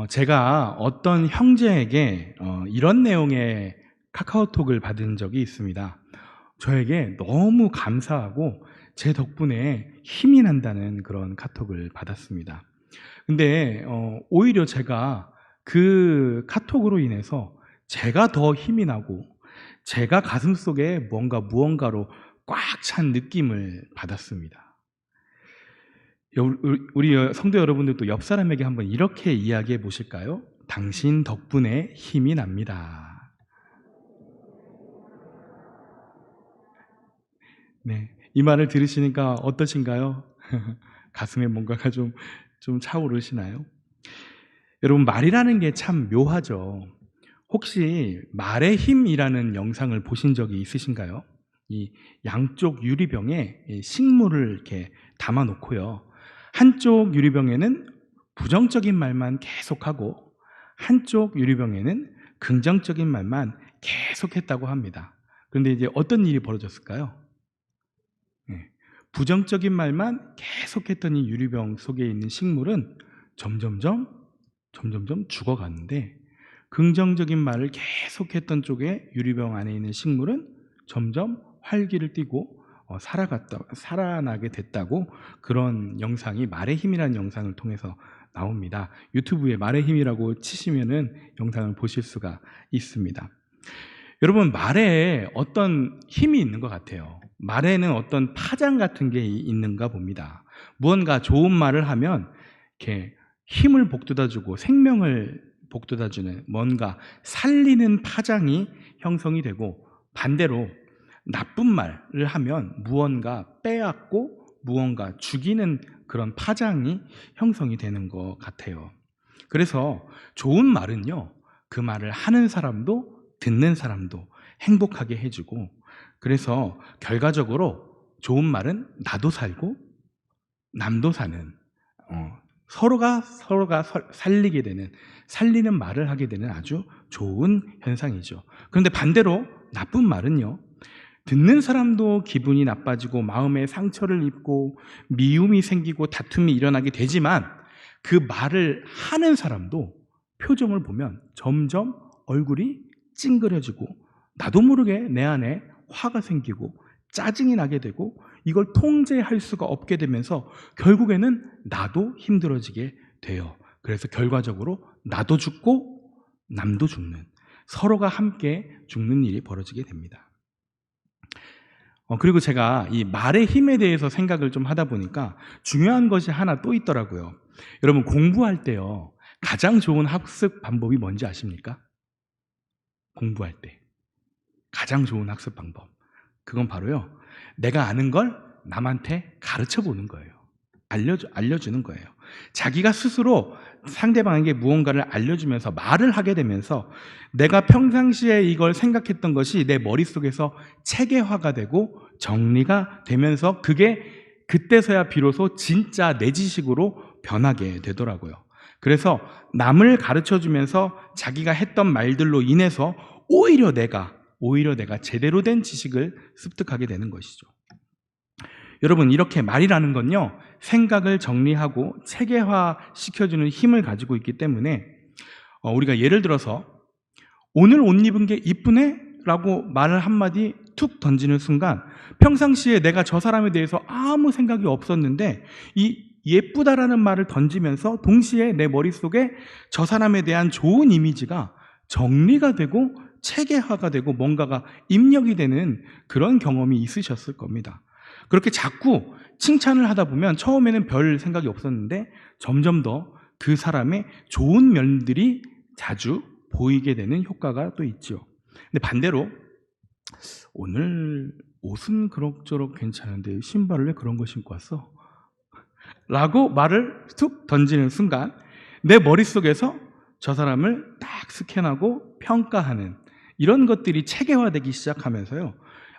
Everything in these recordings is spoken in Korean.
제가 어떤 형제에게 이런 내용의 카카오톡을 받은 적이 있습니다. 저에게 너무 감사하고 제 덕분에 힘이 난다는 그런 카톡을 받았습니다. 근데 오히려 제가 그 카톡으로 인해서 제가 더 힘이 나고 제가 가슴속에 무언가로 꽉 찬 느낌을 받았습니다. 우리 성도 여러분들도 옆 사람에게 한번 이렇게 이야기해 보실까요? 당신 덕분에 힘이 납니다. 네, 이 말을 들으시니까 어떠신가요? 가슴에 뭔가가 좀 차오르시나요? 여러분, 말이라는 게 참 묘하죠. 혹시 말의 힘이라는 영상을 보신 적이 있으신가요? 이 양쪽 유리병에 식물을 이렇게 담아 놓고요. 한쪽 유리병에는 부정적인 말만 계속하고 한쪽 유리병에는 긍정적인 말만 계속했다고 합니다. 그런데 이제 어떤 일이 벌어졌을까요? 부정적인 말만 계속했던 이 유리병 속에 있는 식물은 점점점 죽어가는데, 긍정적인 말을 계속했던 쪽에 유리병 안에 있는 식물은 점점 활기를 띠고 살아나게 됐다고, 그런 영상이 말의 힘이라는 영상을 통해서 나옵니다. 유튜브에 말의 힘이라고 치시면은 영상을 보실 수가 있습니다. 여러분, 말에 어떤 힘이 있는 것 같아요. 말에는 어떤 파장 같은 게 있는가 봅니다. 무언가 좋은 말을 하면 이렇게 힘을 북돋아주고 생명을 북돋아주는, 뭔가 살리는 파장이 형성이 되고, 반대로 나쁜 말을 하면 무언가 빼앗고 무언가 죽이는 그런 파장이 형성이 되는 것 같아요. 그래서 좋은 말은요, 그 말을 하는 사람도 듣는 사람도 행복하게 해주고, 그래서 결과적으로 좋은 말은 나도 살고 남도 사는, 서로가 살리게 되는, 살리는 말을 하게 되는 아주 좋은 현상이죠. 그런데 반대로 나쁜 말은요, 듣는 사람도 기분이 나빠지고 마음에 상처를 입고 미움이 생기고 다툼이 일어나게 되지만, 그 말을 하는 사람도 표정을 보면 점점 얼굴이 찡그려지고 나도 모르게 내 안에 화가 생기고 짜증이 나게 되고, 이걸 통제할 수가 없게 되면서 결국에는 나도 힘들어지게 돼요. 그래서 결과적으로 나도 죽고 남도 죽는, 서로가 함께 죽는 일이 벌어지게 됩니다. 그리고 제가 이 말의 힘에 대해서 생각을 좀 하다 보니까 중요한 것이 하나 또 있더라고요. 여러분, 공부할 때요, 가장 좋은 학습 방법이 뭔지 아십니까? 공부할 때 가장 좋은 학습 방법, 그건 바로요, 내가 아는 걸 남한테 가르쳐 보는 거예요. 알려주는 거예요. 자기가 스스로 상대방에게 무언가를 알려주면서 말을 하게 되면서 내가 평상시에 이걸 생각했던 것이 내 머릿속에서 체계화가 되고 정리가 되면서 그게 그때서야 비로소 진짜 내 지식으로 변하게 되더라고요. 그래서 남을 가르쳐주면서 자기가 했던 말들로 인해서 오히려 내가 제대로 된 지식을 습득하게 되는 것이죠. 여러분, 이렇게 말이라는 건요, 생각을 정리하고 체계화 시켜주는 힘을 가지고 있기 때문에 우리가 예를 들어서 오늘 옷 입은 게 이쁘네? 라고 말을 한마디 툭 던지는 순간, 평상시에 내가 저 사람에 대해서 아무 생각이 없었는데 이 예쁘다라는 말을 던지면서 동시에 내 머릿속에 저 사람에 대한 좋은 이미지가 정리가 되고 체계화가 되고 뭔가가 입력이 되는 그런 경험이 있으셨을 겁니다. 그렇게 자꾸 칭찬을 하다 보면 처음에는 별 생각이 없었는데 점점 더 그 사람의 좋은 면들이 자주 보이게 되는 효과가 또 있죠. 근데 반대로 오늘 옷은 그럭저럭 괜찮은데 신발을 왜 그런 거 신고 왔어? 라고 말을 툭 던지는 순간 내 머릿속에서 저 사람을 딱 스캔하고 평가하는 이런 것들이 체계화되기 시작하면서요,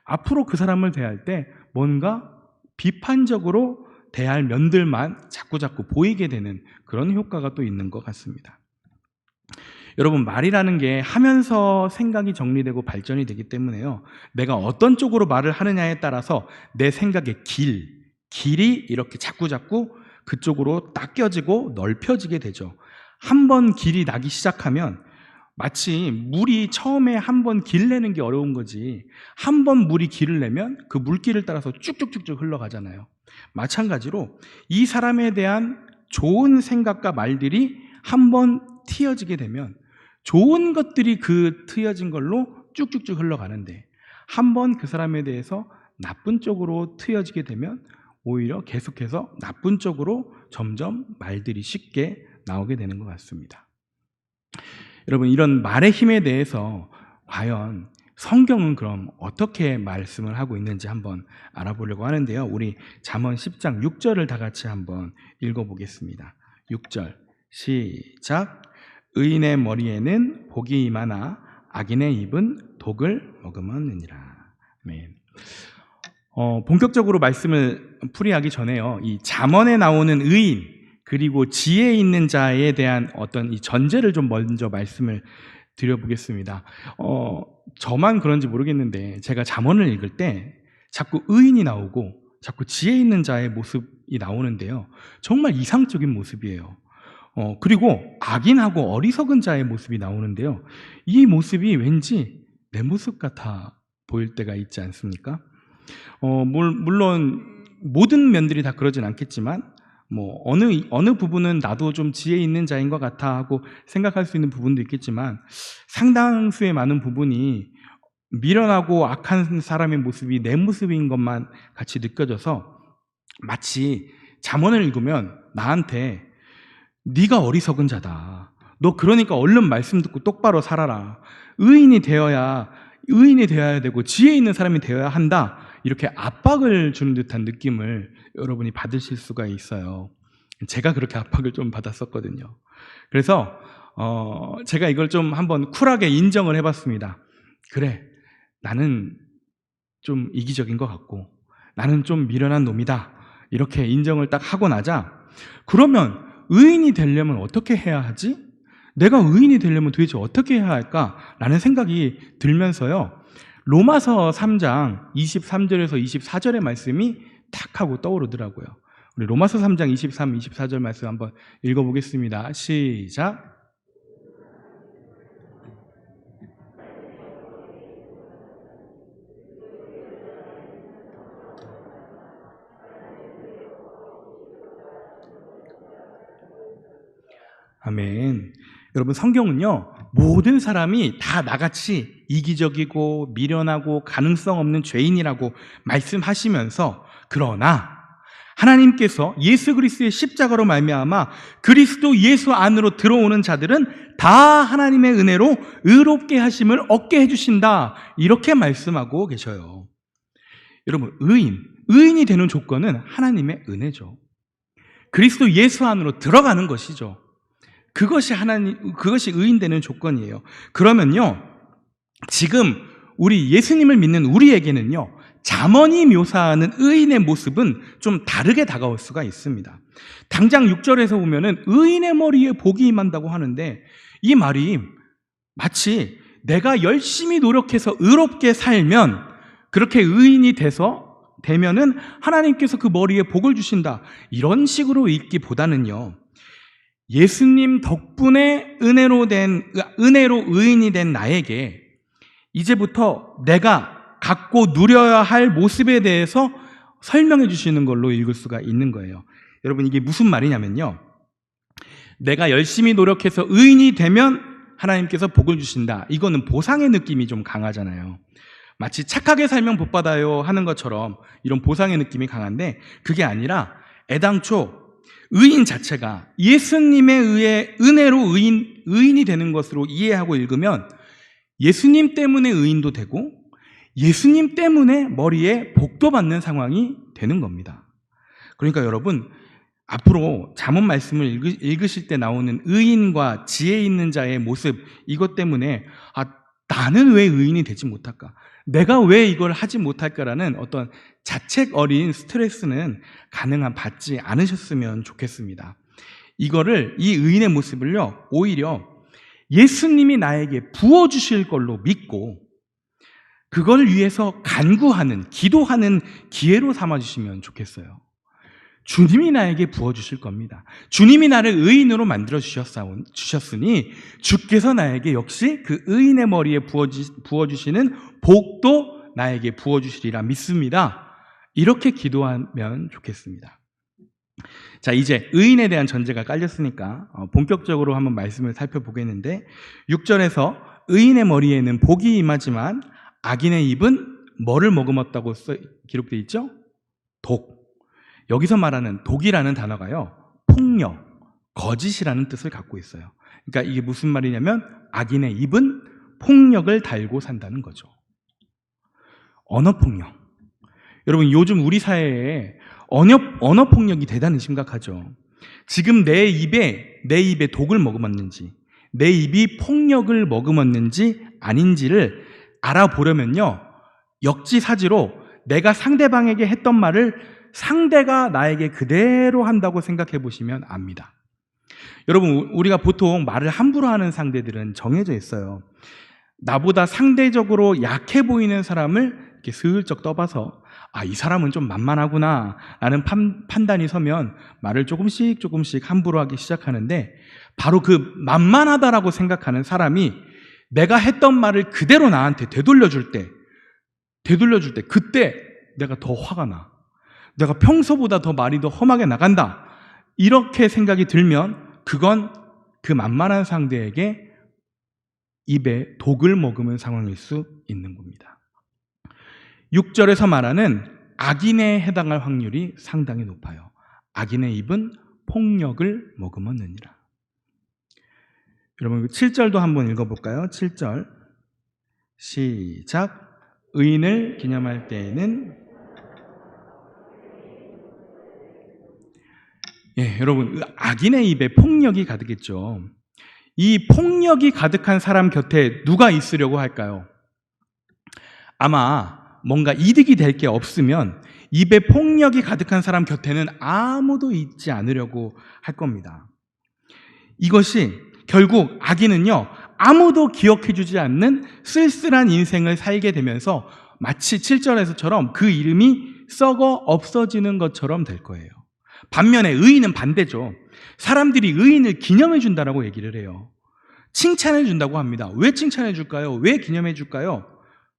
앞으로 그 사람을 대할 때 뭔가 비판적으로 대할 면들만 자꾸 보이게 되는 그런 효과가 또 있는 것 같습니다. 여러분, 말이라는 게 하면서 생각이 정리되고 발전이 되기 때문에요, 내가 어떤 쪽으로 말을 하느냐에 따라서 내 생각의 길이 이렇게 자꾸 그쪽으로 닦여지고 넓혀지게 되죠. 한 번 길이 나기 시작하면 마치 물이 처음에 한 번 길 내는 게 어려운 거지, 한 번 물이 길을 내면 그 물길을 따라서 쭉쭉쭉쭉 흘러가잖아요. 마찬가지로 이 사람에 대한 좋은 생각과 말들이 한 번 트여지게 되면 좋은 것들이 그 트여진 걸로 쭉쭉쭉 흘러가는데, 한 번 그 사람에 대해서 나쁜 쪽으로 트여지게 되면 오히려 계속해서 나쁜 쪽으로 점점 말들이 쉽게 나오게 되는 것 같습니다. 여러분, 이런 말의 힘에 대해서 과연 성경은 그럼 어떻게 말씀을 하고 있는지 한번 알아보려고 하는데요. 우리 잠언 10장 6절을 다 같이 한번 읽어보겠습니다. 6절 시작. 의인의 머리에는 복이 임하나 악인의 입은 독을 머금었느니라. 아멘. 본격적으로 말씀을 풀이하기 전에요, 이 잠언에 나오는 의인 그리고 지혜 있는 자에 대한 어떤 이 전제를 좀 먼저 말씀을 드려보겠습니다. 저만 그런지 모르겠는데 제가 잠언을 읽을 때 자꾸 의인이 나오고 자꾸 지혜 있는 자의 모습이 나오는데요, 정말 이상적인 모습이에요. 그리고 악인하고 어리석은 자의 모습이 나오는데요, 이 모습이 왠지 내 모습 같아 보일 때가 있지 않습니까? 물론 모든 면들이 다 그러진 않겠지만 어느 부분은 나도 좀 지혜 있는 자인 것 같아 하고 생각할 수 있는 부분도 있겠지만, 상당수의 많은 부분이 미련하고 악한 사람의 모습이 내 모습인 것만 같이 느껴져서 마치 잠언을 읽으면 나한테 네가 어리석은 자다, 너 그러니까 얼른 말씀 듣고 똑바로 살아라, 의인이 되어야 되고 지혜 있는 사람이 되어야 한다, 이렇게 압박을 주는 듯한 느낌을 여러분이 받으실 수가 있어요. 제가 그렇게 압박을 좀 받았었거든요. 그래서 제가 이걸 좀 한번 쿨하게 인정을 해봤습니다. 그래, 나는 좀 이기적인 것 같고 나는 좀 미련한 놈이다, 이렇게 인정을 딱 하고 나자, 그러면 의인이 되려면 어떻게 해야 하지? 내가 의인이 되려면 도대체 어떻게 해야 할까라는 생각이 들면서요, 로마서 3장 23절에서 24절의 말씀이 탁 하고 떠오르더라고요. 우리 로마서 3장 23, 24절 말씀 한번 읽어보겠습니다. 시작. 아멘. 여러분, 성경은요, 모든 사람이 다 나같이 이기적이고 미련하고 가능성 없는 죄인이라고 말씀하시면서, 그러나 하나님께서 예수 그리스도의 십자가로 말미암아 그리스도 예수 안으로 들어오는 자들은 다 하나님의 은혜로 의롭게 하심을 얻게 해주신다, 이렇게 말씀하고 계셔요. 여러분, 의인이 되는 조건은 하나님의 은혜죠. 그리스도 예수 안으로 들어가는 것이죠. 그것이 의인 되는 조건이에요. 그러면요, 지금 우리 예수님을 믿는 우리에게는요, 잠언이 묘사하는 의인의 모습은 좀 다르게 다가올 수가 있습니다. 당장 6절에서 보면은 의인의 머리에 복이 임한다고 하는데, 이 말이 마치 내가 열심히 노력해서 의롭게 살면, 그렇게 의인이 되면은 하나님께서 그 머리에 복을 주신다, 이런 식으로 읽기보다는요, 예수님 덕분에 은혜로 의인이 된 나에게 이제부터 내가 갖고 누려야 할 모습에 대해서 설명해 주시는 걸로 읽을 수가 있는 거예요. 여러분, 이게 무슨 말이냐면요, 내가 열심히 노력해서 의인이 되면 하나님께서 복을 주신다, 이거는 보상의 느낌이 좀 강하잖아요. 마치 착하게 살면 복 받아요 하는 것처럼 이런 보상의 느낌이 강한데, 그게 아니라 애당초 의인 자체가 예수님에 의해 은혜로 의인이 되는 것으로 이해하고 읽으면 예수님 때문에 의인도 되고 예수님 때문에 머리에 복도 받는 상황이 되는 겁니다. 그러니까 여러분, 앞으로 잠언 말씀을 읽으실 때 나오는 의인과 지혜 있는 자의 모습, 이것 때문에 나는 왜 의인이 되지 못할까? 내가 왜 이걸 하지 못할까라는 어떤 자책 어린 스트레스는 가능한 받지 않으셨으면 좋겠습니다. 이 의인의 모습을요, 오히려 예수님이 나에게 부어주실 걸로 믿고 그걸 위해서 간구하는, 기도하는 기회로 삼아주시면 좋겠어요. 주님이 나에게 부어주실 겁니다. 주님이 나를 의인으로 만들어 주셨으니 주께서 나에게 역시 그 의인의 머리에 부어주시는 복도 나에게 부어주시리라 믿습니다. 이렇게 기도하면 좋겠습니다. 자, 이제 의인에 대한 전제가 깔렸으니까 본격적으로 한번 말씀을 살펴보겠는데 6절에서 의인의 머리에는 복이 임하지만 악인의 입은 뭐를 머금었다고 기록되어 있죠? 독. 여기서 말하는 독이라는 단어가요, 폭력, 거짓이라는 뜻을 갖고 있어요. 그러니까 이게 무슨 말이냐면 악인의 입은 폭력을 달고 산다는 거죠. 언어폭력. 여러분, 요즘 우리 사회에 언어폭력이 대단히 심각하죠. 지금 내 입에 독을 머금었는지, 내 입이 폭력을 머금었는지 아닌지를 알아보려면요, 역지사지로 내가 상대방에게 했던 말을 상대가 나에게 그대로 한다고 생각해 보시면 압니다. 여러분, 우리가 보통 말을 함부로 하는 상대들은 정해져 있어요. 나보다 상대적으로 약해 보이는 사람을 이렇게 슬쩍 떠봐서 이 사람은 좀 만만하구나 라는 판단이 서면 말을 조금씩 함부로 하기 시작하는데, 바로 그 만만하다라고 생각하는 사람이 내가 했던 말을 그대로 나한테 되돌려줄 때 그때 내가 더 화가 나. 내가 평소보다 더 말이 더 험하게 나간다. 이렇게 생각이 들면 그건 그 만만한 상대에게 입에 독을 머금은 상황일 수 있는 겁니다. 6절에서 말하는 악인에 해당할 확률이 상당히 높아요. 악인의 입은 폭력을 머금었느니라. 여러분, 7절도 한번 읽어볼까요? 7절 시작. 의인을 기념할 때에는, 여러분, 악인의 입에 폭력이 가득했죠. 이 폭력이 가득한 사람 곁에 누가 있으려고 할까요? 아마 뭔가 이득이 될 게 없으면 입에 폭력이 가득한 사람 곁에는 아무도 있지 않으려고 할 겁니다. 이것이 결국 악인은요, 아무도 기억해주지 않는 쓸쓸한 인생을 살게 되면서 마치 7절에서처럼 그 이름이 썩어 없어지는 것처럼 될 거예요. 반면에 의인은 반대죠. 사람들이 의인을 기념해 준다라고 얘기를 해요. 칭찬해 준다고 합니다. 왜 칭찬해 줄까요? 왜 기념해 줄까요?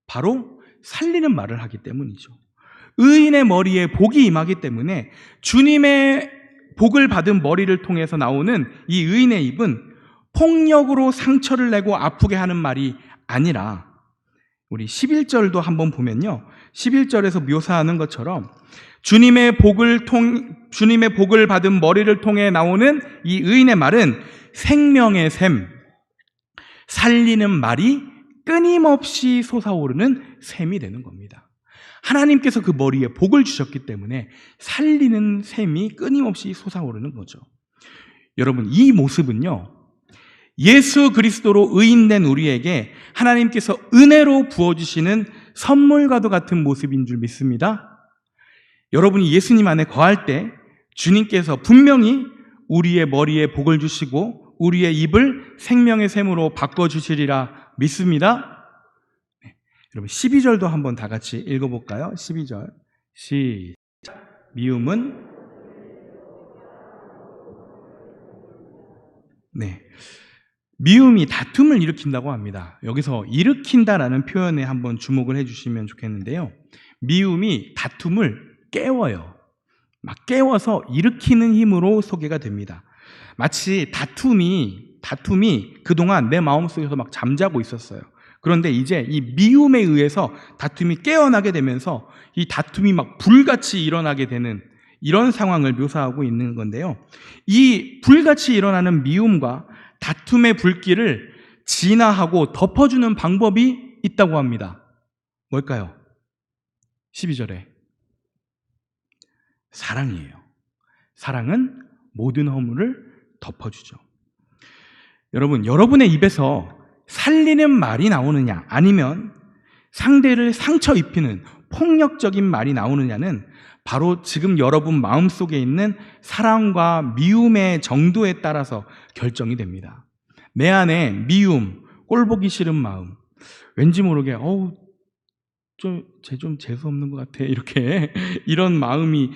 바로 살리는 말을 하기 때문이죠. 의인의 머리에 복이 임하기 때문에 주님의 복을 받은 머리를 통해서 나오는 이 의인의 입은 폭력으로 상처를 내고 아프게 하는 말이 아니라, 우리 11절도 한번 보면요, 11절에서 묘사하는 것처럼 주님의 복을 받은 머리를 통해 나오는 이 의인의 말은 생명의 샘, 살리는 말이 끊임없이 솟아오르는 샘이 되는 겁니다. 하나님께서 그 머리에 복을 주셨기 때문에 살리는 샘이 끊임없이 솟아오르는 거죠. 여러분, 이 모습은요, 예수 그리스도로 의인된 우리에게 하나님께서 은혜로 부어주시는 선물과도 같은 모습인 줄 믿습니다. 여러분이 예수님 안에 거할 때 주님께서 분명히 우리의 머리에 복을 주시고 우리의 입을 생명의 샘으로 바꿔주시리라 믿습니다. 여러분, 12절도 한번 다 같이 읽어볼까요? 12절 시작. 미움은 미움이 다툼을 일으킨다고 합니다. 여기서 일으킨다라는 표현에 한번 주목을 해주시면 좋겠는데요, 미움이 다툼을 깨워요. 막 깨워서 일으키는 힘으로 소개가 됩니다. 마치 다툼이 그동안 내 마음속에서 막 잠자고 있었어요. 그런데 이제 이 미움에 의해서 다툼이 깨어나게 되면서 이 다툼이 막 불같이 일어나게 되는 이런 상황을 묘사하고 있는 건데요, 이 불같이 일어나는 미움과 다툼의 불길을 진화하고 덮어주는 방법이 있다고 합니다. 뭘까요? 12절에 사랑이에요. 사랑은 모든 허물을 덮어주죠. 여러분, 여러분의 입에서 살리는 말이 나오느냐, 아니면 상대를 상처 입히는 폭력적인 말이 나오느냐는 바로 지금 여러분 마음속에 있는 사랑과 미움의 정도에 따라서 결정이 됩니다. 내 안에 미움, 꼴보기 싫은 마음, 왠지 모르게 쟤 좀 재수 없는 것 같아, 이렇게 이런 마음이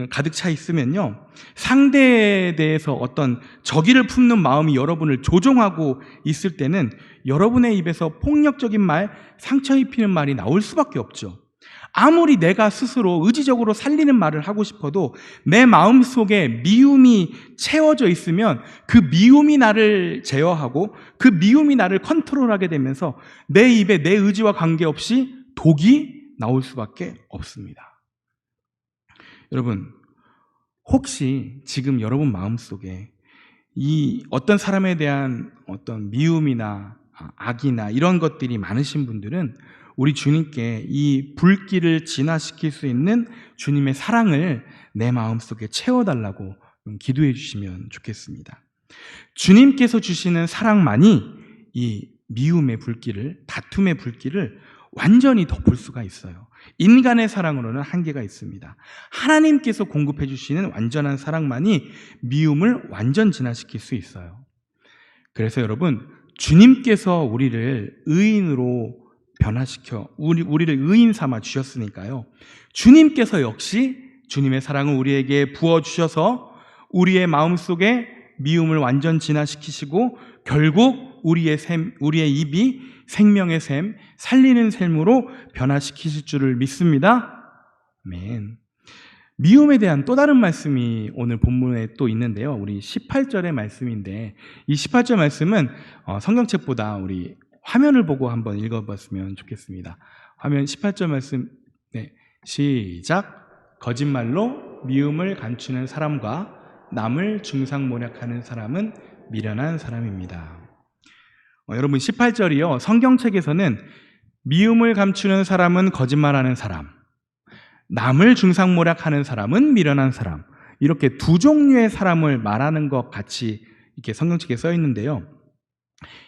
가득 차 있으면요, 상대에 대해서 어떤 적의를 품는 마음이 여러분을 조종하고 있을 때는 여러분의 입에서 폭력적인 말, 상처 입히는 말이 나올 수밖에 없죠. 아무리 내가 스스로 의지적으로 살리는 말을 하고 싶어도 내 마음속에 미움이 채워져 있으면 그 미움이 나를 제어하고 그 미움이 나를 컨트롤하게 되면서 내 입에 내 의지와 관계없이 독이 나올 수밖에 없습니다. 여러분, 혹시 지금 여러분 마음속에 이 어떤 사람에 대한 어떤 미움이나 악이나 이런 것들이 많으신 분들은 우리 주님께 이 불길을 진화시킬 수 있는 주님의 사랑을 내 마음속에 채워달라고 기도해 주시면 좋겠습니다. 주님께서 주시는 사랑만이 이 미움의 불길을, 다툼의 불길을 완전히 덮을 수가 있어요. 인간의 사랑으로는 한계가 있습니다. 하나님께서 공급해 주시는 완전한 사랑만이 미움을 완전 진화시킬 수 있어요. 그래서 여러분, 주님께서 우리를 의인으로 변화시켜 우리를 의인 삼아 주셨으니까요, 주님께서 역시 주님의 사랑을 우리에게 부어주셔서 우리의 마음속에 미움을 완전 진화시키시고 결국 우리의 입이 생명의 샘, 살리는 샘으로 변화시키실 줄을 믿습니다. 아멘. 미움에 대한 또 다른 말씀이 오늘 본문에 또 있는데요, 우리 18절의 말씀인데, 이 18절 말씀은 성경책보다 우리 화면을 보고 한번 읽어봤으면 좋겠습니다. 화면 18절 말씀, 네, 시작. 거짓말로 미움을 감추는 사람과 남을 중상모략하는 사람은 미련한 사람입니다. 여러분, 18절이요, 성경책에서는 미움을 감추는 사람은 거짓말하는 사람, 남을 중상모략하는 사람은 미련한 사람, 이렇게 두 종류의 사람을 말하는 것 같이 이렇게 성경책에 써 있는데요,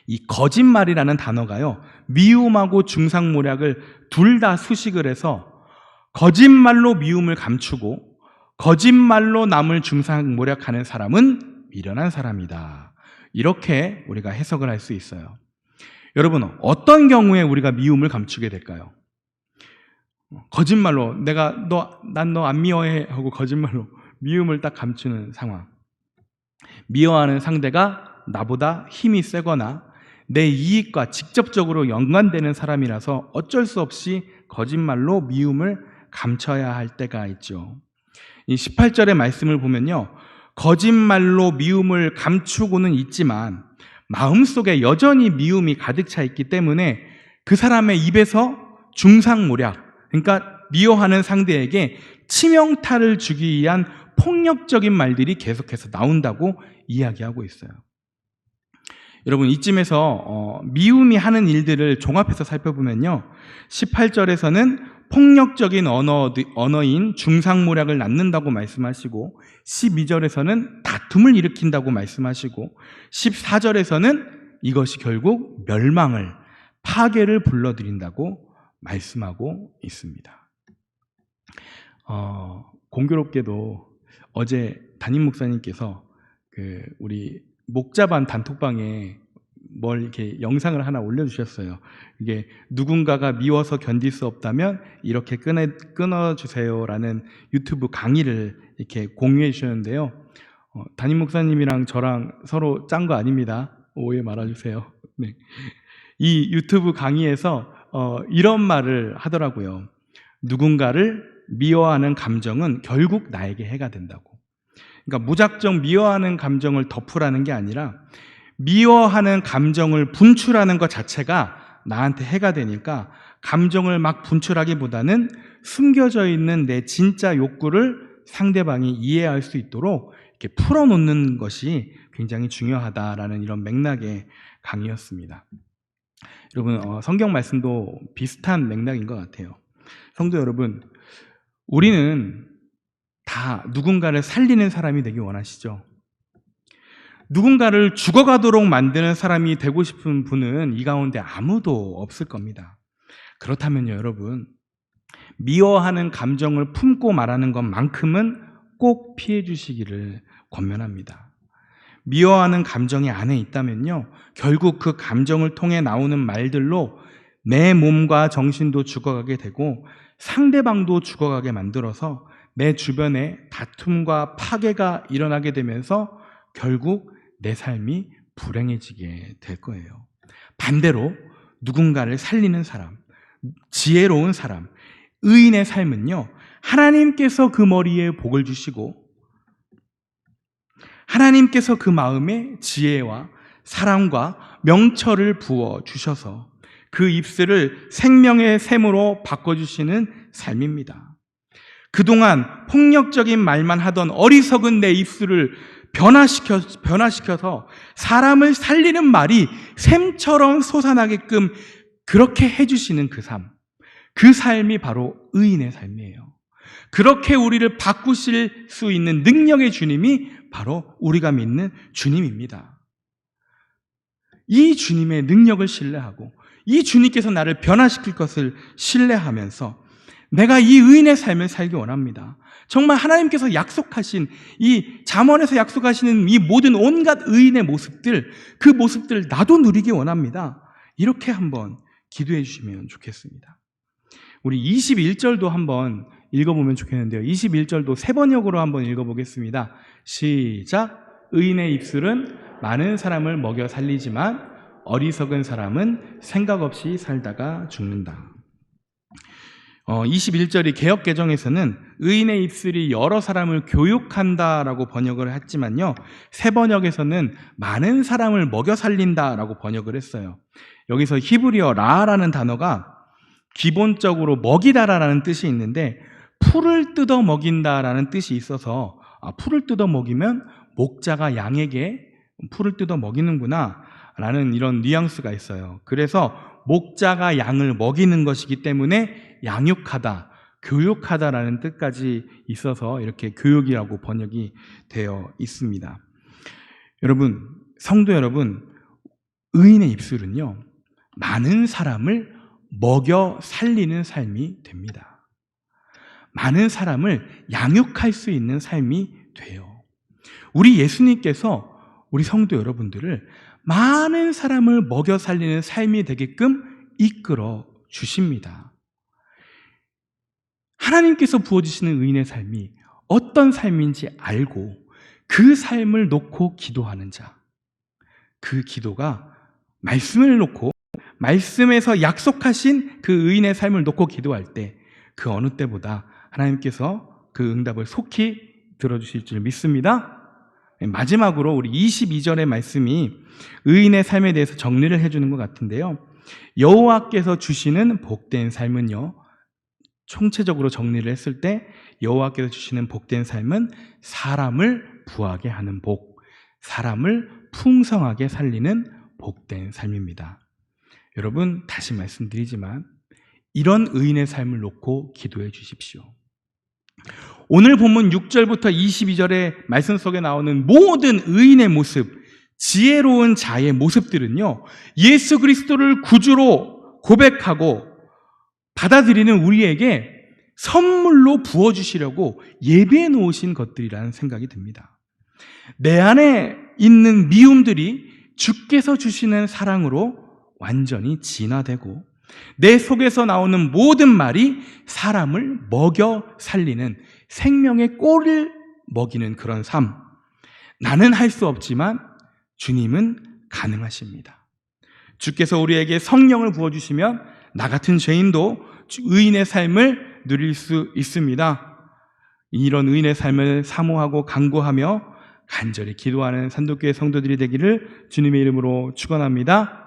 이 거짓말이라는 단어가요, 미움하고 중상모략을 둘 다 수식을 해서 거짓말로 미움을 감추고 거짓말로 남을 중상모략하는 사람은 미련한 사람이다, 이렇게 우리가 해석을 할 수 있어요. 여러분, 어떤 경우에 우리가 미움을 감추게 될까요? 거짓말로 난 너 안 미워해 하고 거짓말로 미움을 딱 감추는 상황. 미워하는 상대가 나보다 힘이 세거나 내 이익과 직접적으로 연관되는 사람이라서 어쩔 수 없이 거짓말로 미움을 감춰야 할 때가 있죠. 이 18절의 말씀을 보면요, 거짓말로 미움을 감추고는 있지만 마음속에 여전히 미움이 가득 차 있기 때문에 그 사람의 입에서 중상모략, 그러니까 미워하는 상대에게 치명타를 주기 위한 폭력적인 말들이 계속해서 나온다고 이야기하고 있어요. 여러분, 이쯤에서 미움이 하는 일들을 종합해서 살펴보면요, 18절에서는 폭력적인 언어인 중상모략을 낳는다고 말씀하시고, 12절에서는 다툼을 일으킨다고 말씀하시고, 14절에서는 이것이 결국 멸망을, 파괴를 불러들인다고 말씀하고 있습니다. 공교롭게도 어제 담임 목사님께서 우리 목자반 단톡방에 뭘 이렇게 영상을 하나 올려주셨어요. 이게 누군가가 미워서 견딜 수 없다면 이렇게 끊어주세요라는 유튜브 강의를 이렇게 공유해 주셨는데요, 담임 목사님이랑 저랑 서로 짠 거 아닙니다. 오해 말아주세요. 네. 이 유튜브 강의에서 이런 말을 하더라고요. 누군가를 미워하는 감정은 결국 나에게 해가 된다고. 그러니까 무작정 미워하는 감정을 덮으라는 게 아니라 미워하는 감정을 분출하는 것 자체가 나한테 해가 되니까 감정을 막 분출하기보다는 숨겨져 있는 내 진짜 욕구를 상대방이 이해할 수 있도록 이렇게 풀어놓는 것이 굉장히 중요하다라는 이런 맥락의 강의였습니다. 여러분, 성경 말씀도 비슷한 맥락인 것 같아요. 성도 여러분, 우리는 다 누군가를 살리는 사람이 되기 원하시죠? 누군가를 죽어가도록 만드는 사람이 되고 싶은 분은 이 가운데 아무도 없을 겁니다. 그렇다면요, 여러분, 미워하는 감정을 품고 말하는 것만큼은 꼭 피해 주시기를 권면합니다. 미워하는 감정이 안에 있다면요, 결국 그 감정을 통해 나오는 말들로 내 몸과 정신도 죽어가게 되고 상대방도 죽어가게 만들어서 내 주변에 다툼과 파괴가 일어나게 되면서 결국 내 삶이 불행해지게 될 거예요. 반대로 누군가를 살리는 사람, 지혜로운 사람, 의인의 삶은요, 하나님께서 그 머리에 복을 주시고 하나님께서 그 마음에 지혜와 사랑과 명철을 부어 주셔서 그 입술을 생명의 샘으로 바꿔주시는 삶입니다. 그동안 폭력적인 말만 하던 어리석은 내 입술을 변화시켜서 사람을 살리는 말이 샘처럼 솟아나게끔 그렇게 해주시는 그 삶, 그 삶이 바로 의인의 삶이에요. 그렇게 우리를 바꾸실 수 있는 능력의 주님이 바로 우리가 믿는 주님입니다. 이 주님의 능력을 신뢰하고 이 주님께서 나를 변화시킬 것을 신뢰하면서 내가 이 의인의 삶을 살기 원합니다. 정말 하나님께서 약속하신 이 잠언에서 약속하시는 이 모든 온갖 의인의 모습들, 그 모습들 나도 누리기 원합니다. 이렇게 한번 기도해 주시면 좋겠습니다. 우리 21절도 한번 읽어보면 좋겠는데요. 21절도 세 번역으로 한번 읽어보겠습니다. 시작. 의인의 입술은 많은 사람을 먹여 살리지만 어리석은 사람은 생각 없이 살다가 죽는다. 21절이 개역개정에서는 의인의 입술이 여러 사람을 교육한다라고 번역을 했지만요, 새 번역에서는 많은 사람을 먹여 살린다라고 번역을 했어요. 여기서 히브리어 라라는 단어가 기본적으로 먹이다라는 뜻이 있는데 풀을 뜯어 먹인다라는 뜻이 있어서 풀을 뜯어 먹이면 목자가 양에게 풀을 뜯어 먹이는구나 라는 이런 뉘앙스가 있어요. 그래서 목자가 양을 먹이는 것이기 때문에 양육하다, 교육하다라는 뜻까지 있어서 이렇게 교육이라고 번역이 되어 있습니다. 여러분, 성도 여러분, 의인의 입술은요, 많은 사람을 먹여 살리는 삶이 됩니다. 많은 사람을 양육할 수 있는 삶이 돼요. 우리 예수님께서 우리 성도 여러분들을 많은 사람을 먹여 살리는 삶이 되게끔 이끌어 주십니다. 하나님께서 부어주시는 의인의 삶이 어떤 삶인지 알고 그 삶을 놓고 기도하는 자, 그 기도가 말씀을 놓고 말씀에서 약속하신 그 의인의 삶을 놓고 기도할 때 그 어느 때보다 하나님께서 그 응답을 속히 들어주실 줄 믿습니다. 마지막으로 우리 22절의 말씀이 의인의 삶에 대해서 정리를 해주는 것 같은데요, 여호와께서 주시는 복된 삶은요, 총체적으로 정리를 했을 때 여호와께서 주시는 복된 삶은 사람을 부하게 하는 복, 사람을 풍성하게 살리는 복된 삶입니다. 여러분, 다시 말씀드리지만 이런 의인의 삶을 놓고 기도해 주십시오. 오늘 본문 6절부터 22절의 말씀 속에 나오는 모든 의인의 모습, 지혜로운 자의 모습들은요, 예수 그리스도를 구주로 고백하고 받아들이는 우리에게 선물로 부어주시려고 예비해 놓으신 것들이라는 생각이 듭니다. 내 안에 있는 미움들이 주께서 주시는 사랑으로 완전히 진화되고 내 속에서 나오는 모든 말이 사람을 먹여 살리는 생명의 꼴을 먹이는 그런 삶. 나는 할 수 없지만 주님은 가능하십니다. 주께서 우리에게 성령을 부어주시면 나 같은 죄인도 의인의 삶을 누릴 수 있습니다. 이런 의인의 삶을 사모하고 간구하며 간절히 기도하는 산도교회 성도들이 되기를 주님의 이름으로 축원합니다.